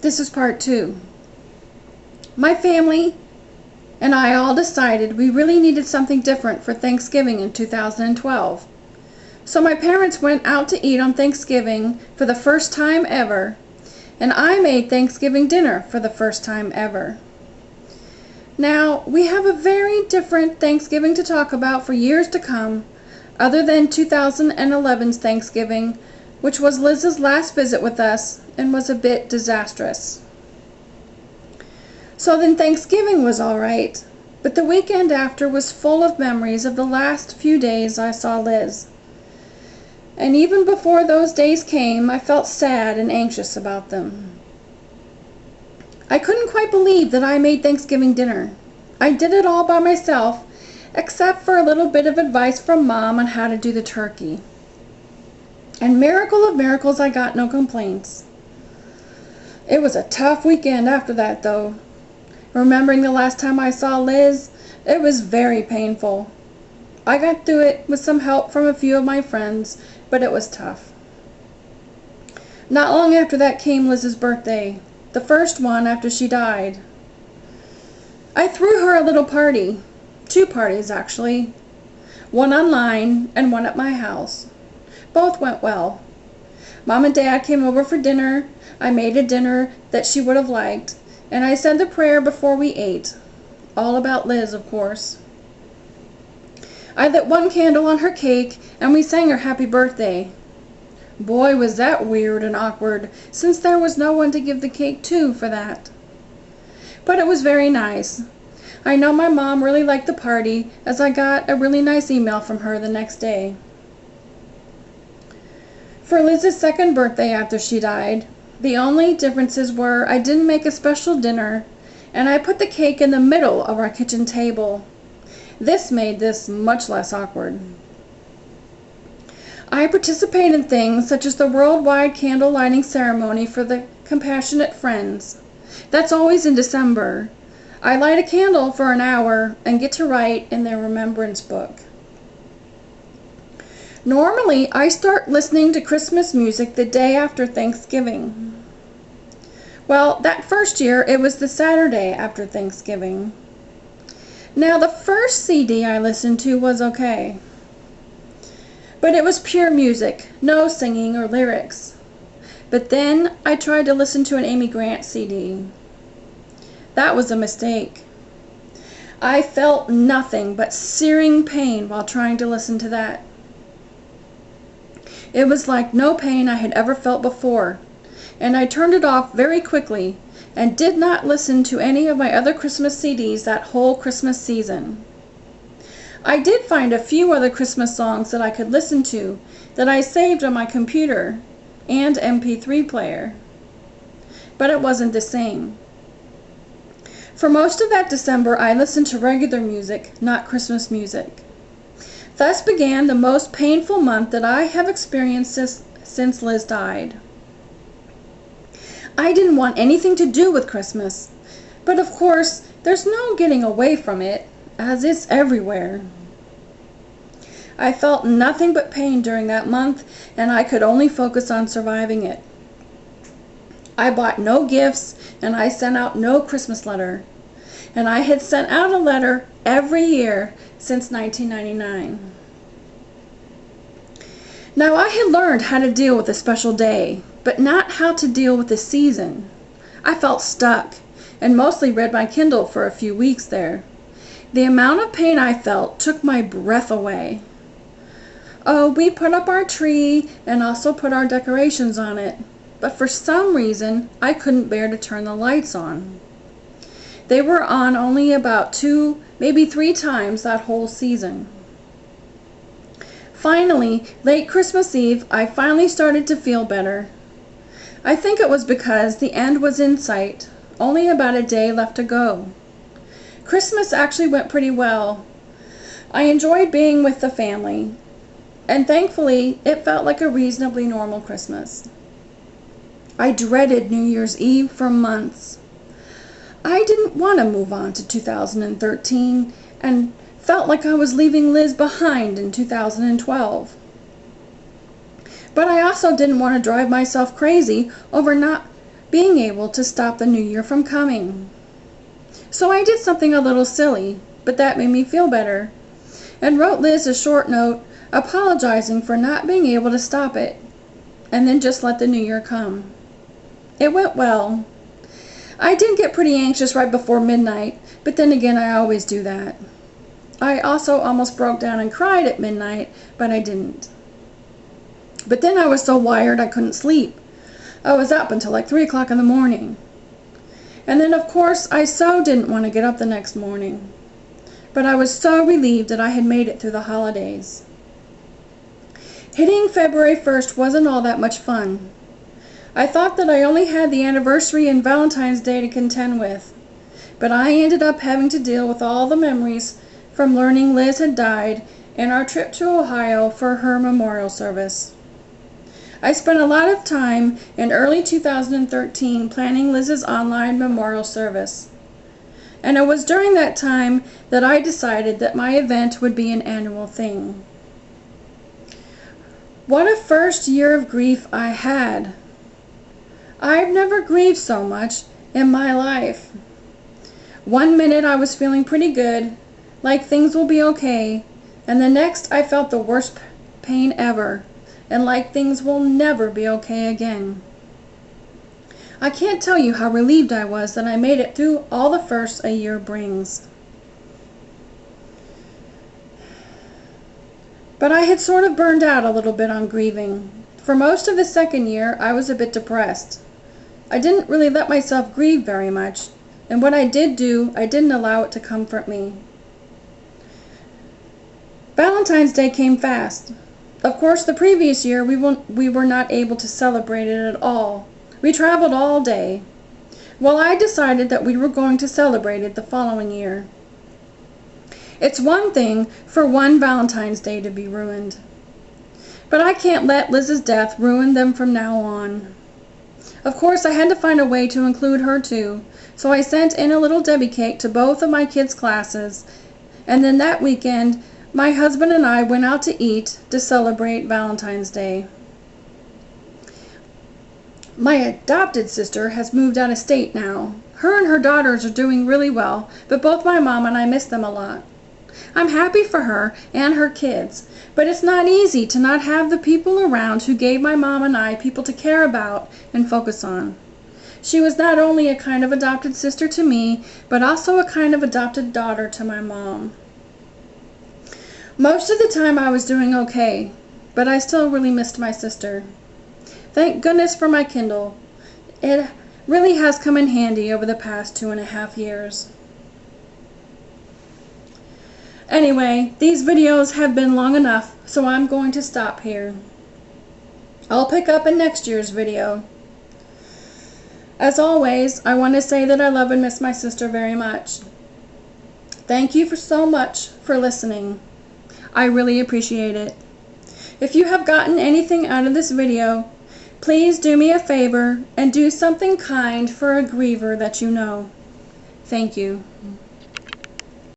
This is part 2. My family and I all decided we really needed something different for Thanksgiving in 2012. So my parents went out to eat on Thanksgiving for the first time ever, and I made Thanksgiving dinner for the first time ever. Now, we have a very different Thanksgiving to talk about for years to come, other than 2011's Thanksgiving, which was Liz's last visit with us and was a bit disastrous. So then Thanksgiving was all right, but the weekend after was full of memories of the last few days I saw Liz. And even before those days came, I felt sad and anxious about them. I couldn't quite believe that I made Thanksgiving dinner. I did it all by myself, except for a little bit of advice from Mom on how to do the turkey. And miracle of miracles, I got no complaints. It was a tough weekend after that, though. Remembering the last time I saw Liz, it was very painful. I got through it with some help from a few of my friends, but it was tough. Not long after that came Liz's birthday, the first one after she died. I threw her a little party, 2 parties actually, one online and one at my house. Both went well. Mom and Dad came over for dinner. I made a dinner that she would have liked, and I said the prayer before we ate. All about Liz, of course. I lit 1 candle on her cake, and we sang her happy birthday. Boy, was that weird and awkward, since there was no one to give the cake to for that. But it was very nice. I know my mom really liked the party, as I got a really nice email from her the next day. For Liz's second birthday after she died, the only differences were I didn't make a special dinner, and I put the cake in the middle of our kitchen table. This made this much less awkward. I participate in things such as the worldwide candle lighting ceremony for the Compassionate Friends. That's always in December. I light a candle for an hour and get to write in their remembrance book. Normally, I start listening to Christmas music the day after Thanksgiving. Well, that first year, it was the Saturday after Thanksgiving. Now, the first CD I listened to was okay. But it was pure music, no singing or lyrics. But then I tried to listen to an Amy Grant CD. That was a mistake. I felt nothing but searing pain while trying to listen to that. It was like no pain I had ever felt before, and I turned it off very quickly and did not listen to any of my other Christmas CDs that whole Christmas season. I did find a few other Christmas songs that I could listen to that I saved on my computer and MP3 player, but it wasn't the same. For most of that December, I listened to regular music, not Christmas music. Thus began the most painful month that I have experienced since Liz died. I didn't want anything to do with Christmas, but of course, there's no getting away from it, as it's everywhere. I felt nothing but pain during that month, and I could only focus on surviving it. I bought no gifts, and I sent out no Christmas letter. And I had sent out a letter every year since 1999. Now, I had learned how to deal with a special day, but not how to deal with the season. I felt stuck, and mostly read my Kindle for a few weeks there. The amount of pain I felt took my breath away. Oh, we put up our tree and also put our decorations on it, but for some reason, I couldn't bear to turn the lights on. They were on only about 2, maybe 3 times that whole season. Finally, late Christmas Eve, I finally started to feel better. I think it was because the end was in sight, only about a day left to go. Christmas actually went pretty well. I enjoyed being with the family, and thankfully, it felt like a reasonably normal Christmas. I dreaded New Year's Eve for months. I didn't want to move on to 2013 and felt like I was leaving Liz behind in 2012. But I also didn't want to drive myself crazy over not being able to stop the new year from coming. So I did something a little silly, but that made me feel better, and wrote Liz a short note apologizing for not being able to stop it, and then just let the new year come. It went well. I did get pretty anxious right before midnight, but then again I always do that. I also almost broke down and cried at midnight, but I didn't. But then I was so wired I couldn't sleep. I was up until like 3 o'clock in the morning. And then of course I so didn't want to get up the next morning. But I was so relieved that I had made it through the holidays. Hitting February 1st wasn't all that much fun. I thought that I only had the anniversary and Valentine's Day to contend with, but I ended up having to deal with all the memories from learning Liz had died and our trip to Ohio for her memorial service. I spent a lot of time in early 2013 planning Liz's online memorial service, and it was during that time that I decided that my event would be an annual thing. What a first year of grief I had! I've never grieved so much in my life. One minute I was feeling pretty good, like things will be okay, and the next I felt the worst pain ever, and like things will never be okay again. I can't tell you how relieved I was that I made it through all the firsts a year brings. But I had sort of burned out a little bit on grieving. For most of the second year, I was a bit depressed. I didn't really let myself grieve very much, and what I did do, I didn't allow it to comfort me. Valentine's Day came fast. Of course, the previous year we were not able to celebrate it at all. We traveled all day. Well, I decided that we were going to celebrate it the following year. It's one thing for one Valentine's Day to be ruined, but I can't let Liz's death ruin them from now on. Of course, I had to find a way to include her too, so I sent in a little Debbie cake to both of my kids' classes, and then that weekend, my husband and I went out to eat to celebrate Valentine's Day. My adopted sister has moved out of state now. Her and her daughters are doing really well, but both my mom and I miss them a lot. I'm happy for her and her kids, but it's not easy to not have the people around who gave my mom and I people to care about and focus on. She was not only a kind of adopted sister to me, but also a kind of adopted daughter to my mom. Most of the time I was doing okay, but I still really missed my sister. Thank goodness for my Kindle. It really has come in handy over the past 2.5 years. Anyway, these videos have been long enough, so I'm going to stop here. I'll pick up in next year's video. As always, I want to say that I love and miss my sister very much. Thank you so much for listening. I really appreciate it. If you have gotten anything out of this video, please do me a favor and do something kind for a griever that you know. Thank you.